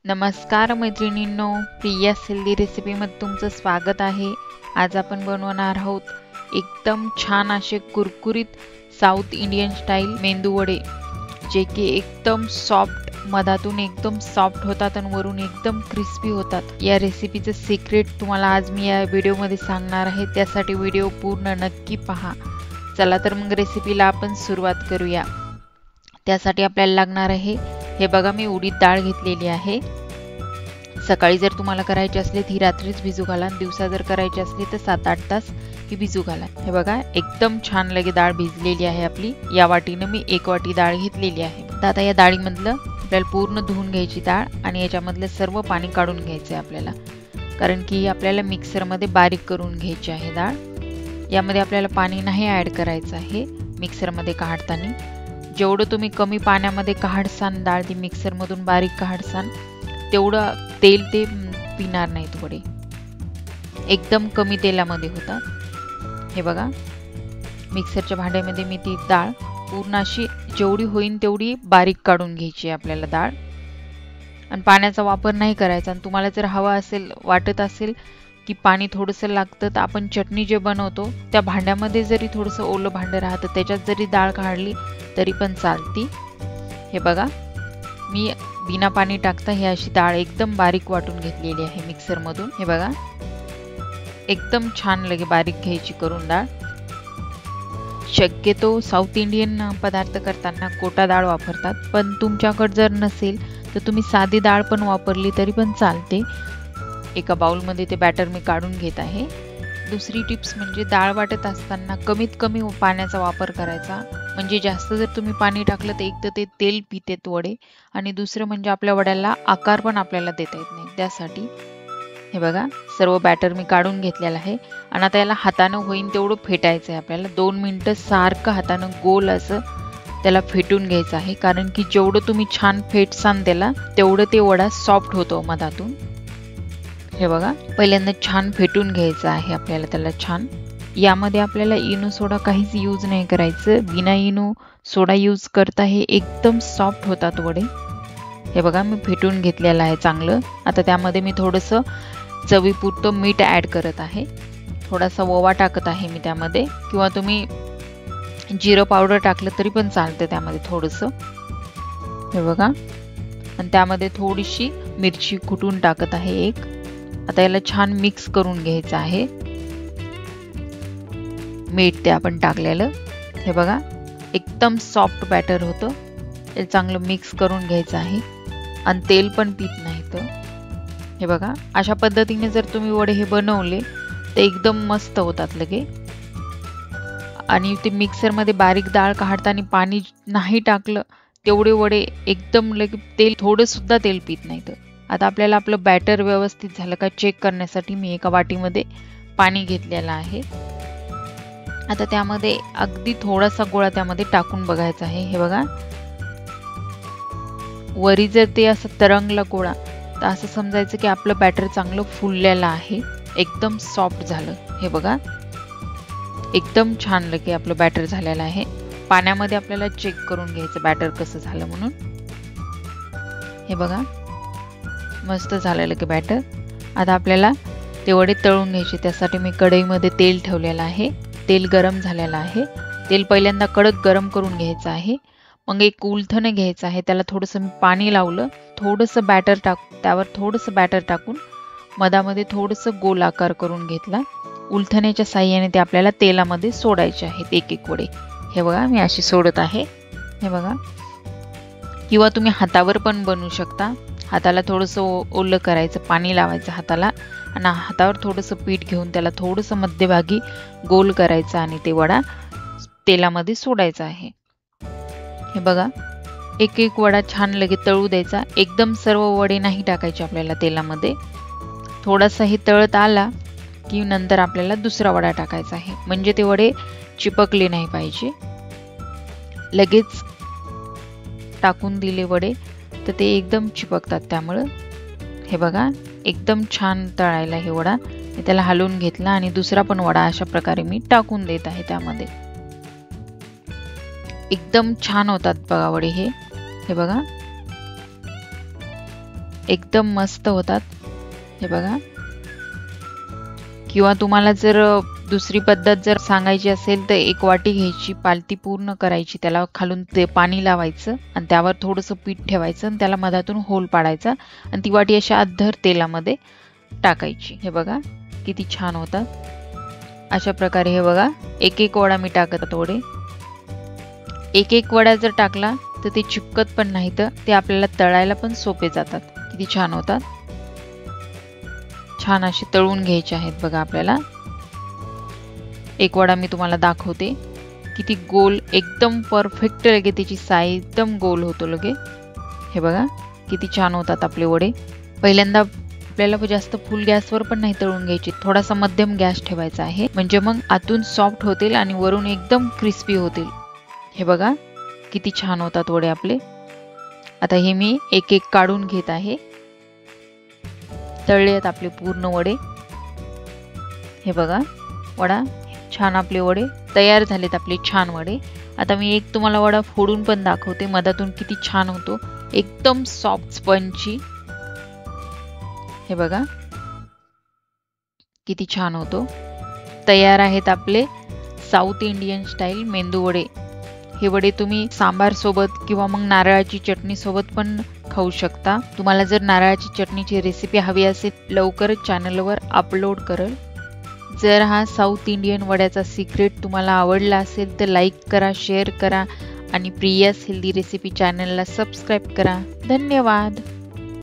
नमस्कार मैत्रिणींनो, प्रिया हेल्दी रेसिपीमध्ये तुमचं स्वागत आहे। आज आपण बनवणार आहोत एकदम छान असे कुरकुरीत साऊथ इंडियन स्टाईल मेंदू वडे, जे की एकदम सॉफ्ट, मधातून एकदम सॉफ्ट होतात आणि वरून एकदम क्रिस्पी होतात। या रेसिपीचं सिक्रेट तुम्हाला आज मी या व्हिडिओमध्ये सांगणार आहे, त्यासाठी व्हिडिओ पूर्ण नक्की पहा। चला तर मग रेसिपीला आपण सुरुवात करूया। त्यासाठी आपल्याला लागणार आहे, हे बघा मी उडीद डाळ घेतलेली आहे। सकाळी जर तुम्हाला करायची असली ती रात्रीच भिजू घाला, दिवसा जर करायची असली तर 7-8 तास ही भिजू घाला। हे बघा एकदम छान लगे डाळ भिजलेली आहे आपली। या वाटीने मी 1 वाटी डाळ घेतलेली आहे। तर आता या डाळीमधलं आपल्याला पूर्ण धुवून घ्यायची डाळ आणि याच्यामधलं सर्व पाणी काढून घ्यायचं आहे आपल्याला, कारण की आपल्याला मिक्सरमध्ये बारीक करून घ्यायची आहे डाळ। यामध्ये आपल्याला पाणी नाही ॲड करायचं आहे मिक्सरमध्ये काढताना। जेवढं तुम्ही कमी पाण्यामध्ये काढसान डाळ ती मिक्सरमधून बारीक काढसान, तेवढं तेल ते पिणार नाहीत वडे, एकदम कमी तेलामध्ये होतात। हे बघा मिक्सरच्या भांड्यामध्ये मी ती डाळ पूर्ण अशी जेवढी होईल तेवढी बारीक काढून घ्यायची आहे आपल्याला डाळ, आणि पाण्याचा वापर नाही करायचा। आणि तुम्हाला जर हवा असेल, वाटत असेल की पाणी थोडंसं लागतं, तर आपण चटणी जे बनवतो त्या भांड्यामध्ये जरी थोडंसं ओलं भांडं राहतं त्याच्यात जरी डाळ काढली तरी पण चालती। हे बघा मी बिना पाणी टाकता ही अशी डाळ एकदम बारीक वाटून घेतलेली आहे मिक्सरमधून। हे बघा एकदम छान लगे बारीक घ्यायची करून डाळ। शक्यतो साऊथ इंडियन पदार्थ करताना कोटा डाळ वापरतात, पण तुमच्याकडे जर नसेल तर तुम्ही साधी डाळ पण वापरली तरी पण चालते। एका बाउलमध्ये ते बॅटर मी काढून घेत आहे। दुसरी टिप्स म्हणजे डाळ वाटत असताना कमीत कमी पाण्याचा वापर करायचा, म्हणजे जास्त जर तुम्ही पाणी टाकलं तर एक तर ते तेल पितेत वडे, आणि दुसरं म्हणजे आपल्या वड्याला आकार पण आपल्याला देता येत नाही त्यासाठी। हे बघा सर्व बॅटर मी काढून घेतलेलं आहे, आणि आता याला हातानं होईन तेवढं फेटायचं आहे आपल्याला। 2 मिनिटं सारखं हातानं गोल असं त्याला फेटून घ्यायचं आहे, कारण की जेवढं तुम्ही छान फेटसान त्याला तेवढं ते वडा सॉफ्ट होतो मधातून। हे बघा पहिल्यांदा छान फेटून घ्यायचं आहे आपल्याला त्याला छान। यामध्ये आपल्याला इनो सोडा काहीच यूज नाही करायचं, बिना इनो सोडा यूज करता हे एकदम सॉफ्ट होतात वडे। हे बघा मी फेटून घेतलेलं आहे चांगलं। आता त्यामध्ये मी थोडंसं चवीपुरतं मीठ ॲड करत आहे, थोडासा ओवा टाकत आहे मी त्यामध्ये, किंवा तुम्ही जिरं पावडर टाकलं तरी पण चालतं त्यामध्ये थोडंसं। हे बघा आणि त्यामध्ये थोडीशी मिरची कुटून टाकत आहे एक। आता याला छान मिक्स करून घ्यायचं आहे, मीठ ते आपण टाकलेलं। हे बघा एकदम सॉफ्ट बॅटर होतं, ते चांगलं मिक्स करून घ्यायचं आहे, आणि तेल पण पीत नाही तर। हे बघा अशा पद्धतीने जर तुम्ही वडे हे बनवले तर एकदम मस्त होतात लगे। आणि ते मिक्सरमध्ये बारीक डाळ काढताना पाणी नाही टाकलं तेवढे वडे एकदम लगे तेल थोडं सुद्धा तेल पीत नाही तर। आता आपल्याला आपलं बॅटर व्यवस्थित झालं का चेक करण्यासाठी मी एका वाटीमध्ये पाणी घेतलेलं आहे। आता त्यामध्ये अगदी थोडासा गोळा त्यामध्ये टाकून बघायचा आहे। हे बघा वरी जर ते असं तरंगला गोळा तर असं समजायचं की आपलं बॅटर चांगलं फुललेलं आहे, एकदम सॉफ्ट झालं। हे बघा एकदम छान लगे आपलं बॅटर झालेलं आहे। पाण्यामध्ये आपल्याला चेक करून घ्यायचं बॅटर कसं झालं म्हणून। हे बघा मस्त झालेलं की बॅटर। आता आपल्याला ते वडे तळून घ्यायचे, त्यासाठी मी कढईमध्ये तेल ठेवलेलं आहे। तेल गरम झालेलं आहे, तेल पहिल्यांदा कडक गरम करून घ्यायचं आहे। मग एक उलथण घ्यायचं आहे, त्याला थोडंसं मी पाणी लावलं, थोडंसं बॅटर त्यावर थोडंसं बॅटर टाकून मधामध्ये थोडंसं गोल आकार करून घेतला। उलथण्याच्या साहाय्याने ते आपल्याला तेलामध्ये सोडायचे आहेत एक एक वडे। हे बघा मी अशी सोडत आहे। हे बघा, किंवा तुम्ही हातावर पण बनवू शकता। हाताला थोडंसं ओलं करायचं, पाणी लावायचं हाताला, आणि हातावर थोडंसं पीठ घेऊन त्याला थोडंसं मध्यभागी गोल करायचं आणि ते वडा तेलामध्ये सोडायचा आहे। हे बघा एक एक वडा छान लगे तळू द्यायचा, एकदम सर्व वडे नाही टाकायचे आपल्याला तेलामध्ये। थोडासा हे तळत आला की नंतर आपल्याला दुसरा वडा टाकायचा आहे, म्हणजे ते वडे चिपकले नाही पाहिजे। लगेच टाकून दिले वडे तर ते एकदम चिपकतात त्यामुळे। हे बघा एकदम छान तळायला हे वडा, मी त्याला हलवून घेतला आणि दुसरा पण वडा अशा प्रकारे मी टाकून देत आहे त्यामध्ये। एकदम छान होतात बघा वडे हे। हे बघा एकदम मस्त होतात, हे बघा. किंवा तुम्हाला जर दुसरी पद्धत जर सांगायची असेल तर एक वाटी घ्यायची, पालती पूर्ण करायची, त्याला खालून ते पाणी लावायचं आणि त्यावर थोडंसं पीठ ठेवायचं आणि त्याला मधातून होल पाडायचा आणि ती वाटी अशा अद्धर तेलामध्ये टाकायची. हे बघा किती छान होतात. अशा प्रकारे हे बघा एक एक वडा मी टाकत वडे. एक एक वडा जर टाकला तर ते चिपकत पण नाही, तर ते आपल्याला तळायला पण सोपे जातात. किती छान होतात. छान असे तळून घ्यायचे आहेत बघा आपल्याला. एक वडा मी तुम्हाला दाखवते. किती गोल, एकदम परफेक्ट लगे त्याची साईज एकदम गोल होतो लगे. हे बघा किती छान होतात आपले वडे. पहिल्यांदा आपल्याला जास्त फुल गॅसवर पण नाही तळून घ्यायचे, थोडासा मध्यम गॅस ठेवायचा आहे, म्हणजे मग आतून सॉफ्ट होतील आणि वरून एकदम क्रिस्पी होतील. हे बघा किती छान होतात वडे आपले. आता हे मी एक एक काढून घेत आहे. तळले आहेत आपले पूर्ण वडे. हे बघा वडा छान, आपले वडे तयार झालेत, आपले छान वडे. आता मी एक तुम्हाला वडा फोडून पण दाखवते, मधातून किती छान होतो, एकदम सॉफ्ट स्पंजी. हे बघा किती छान होतो. तयार आहेत आपले साऊथ इंडियन स्टाईल मेंदू वडे. हे वडे तुम्ही सांबार सोबत किंवा मग नारळाची चटणी सोबत पण खाऊ शकता. तुम्हाला जर नारळाची चटणीची रेसिपी हवी असेल लवकरच चॅनलवर अपलोड करेल. जर हा साऊथ इंडियन वड्याचा सिक्रेट तुम्हाला आवडला असेल तर लाईक करा, शेअर करा आणि प्रियास हेल्दी रेसिपी चॅनलला सबस्क्राईब करा. धन्यवाद.